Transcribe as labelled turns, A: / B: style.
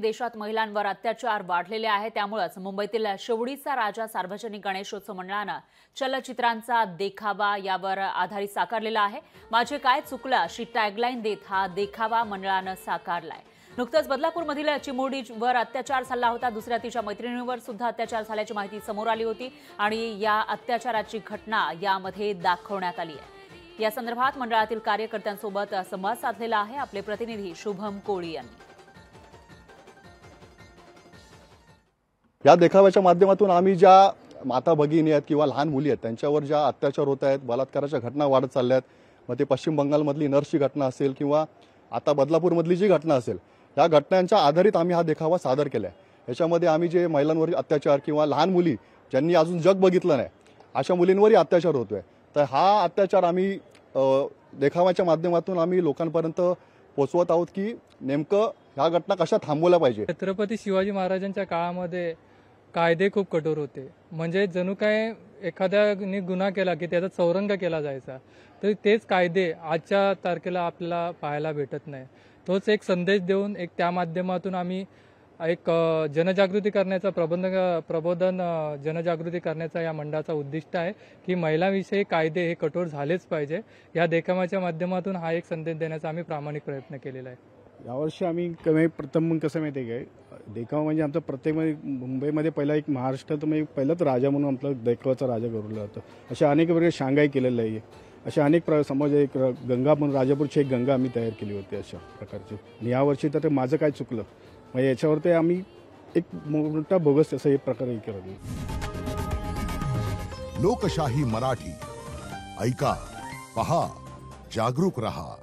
A: देशात महिलांवर अत्याचार वाढलेले आहे, त्यामुळेच मुंबईतील शिवडीचा राजा सार्वजनिक गणेशोत्सव मंडळानं चलचित्रांचा देखावा यावर आधारित साकारलेला आहे। माझे काय चुकलं अशी टॅगलाईन देत हा देखावा मंडळानं साकारलाय। नुकतंच बदलापूरमधील चिमुरडीवर अत्याचार झाला होता। दुसऱ्या तिच्या मैत्रिणीवर सुद्धा अत्याचार झाल्याची माहिती समोर आली होती आणि या अत्याचाराची घटना यामध्ये दाखवण्यात आली आहे। या संदर्भात मंडळातील कार्यकर्त्यांसोबत संवाद साधलेला आहे आपले प्रतिनिधी शुभम कोळी यांनी।
B: या देखाव्याच्या माध्यमातून आम्ही ज्या माता भगिनी आहेत किंवा लहान मुली आहेत त्यांच्यावर ज्या अत्याचार होत आहेत, बलात्काराच्या घटना वाढत चालल्या आहेत, मग ते पश्चिम बंगालमधली नर्सची घटना असेल किंवा आता बदलापूरमधली जी घटना असेल, या घटनांच्या आधारित आम्ही हा देखावा सादर केला आहे। याच्यामध्ये आम्ही जे महिलांवरील अत्याचार किंवा लहान मुली ज्यांनी अजून जग बघितलं नाही अशा मुलींवरही अत्याचार होतोय, तर हा अत्याचार आम्ही देखाव्याच्या माध्यमातून आम्ही लोकांपर्यंत पोहोचवत आहोत की नेमकं ह्या घटना कशा थांबवल्या पाहिजे।
C: छत्रपती शिवाजी महाराजांच्या काळामध्ये कायदे खूप कठोर होते, म्हणजे जणू काय एखाद्याने गुन्हा केला की त्याचा चौरंग केला जायचा, तर तेच कायदे आजच्या तारखेला आपल्याला पाहायला भेटत नाही। तोच एक संदेश देऊन एक त्या माध्यमातून आम्ही एक जनजागृती करण्याचा प्रबोधन जनजागृती करण्याचा या मंडळाचा उद्दिष्ट आहे की महिलांविषयी कायदे हे कठोर झालेच पाहिजे। या देखाव्याच्या माध्यमातून हा एक संदेश देण्याचा आम्ही प्रामाणिक प्रयत्न केलेला आहे।
D: यावर्षी आम्ही प्रथम कसं माहिती आहे काय, देखावा म्हणजे आमचा प्रत्येक मुंबईमध्ये पहिला एक महाराष्ट्रात म्हणजे पहिलाच राजा म्हणून आपला देखावाचा राजा गौरवला जातो। अशा अनेक प्रकारे शांघाई केलेलं आहे। अशा अनेक समाज एक गंगा म्हणून राजापूरची एक गंगा आम्ही तयार केली होती अशा प्रकारची। आणि यावर्षी तर ते माझं काय चुकलं म्हणजे याच्यावरती आम्ही एक मोठा बोगस असं एक प्रकारे केलं।
E: लोकशाही मराठी ऐका, पहा, जागरूक रहा।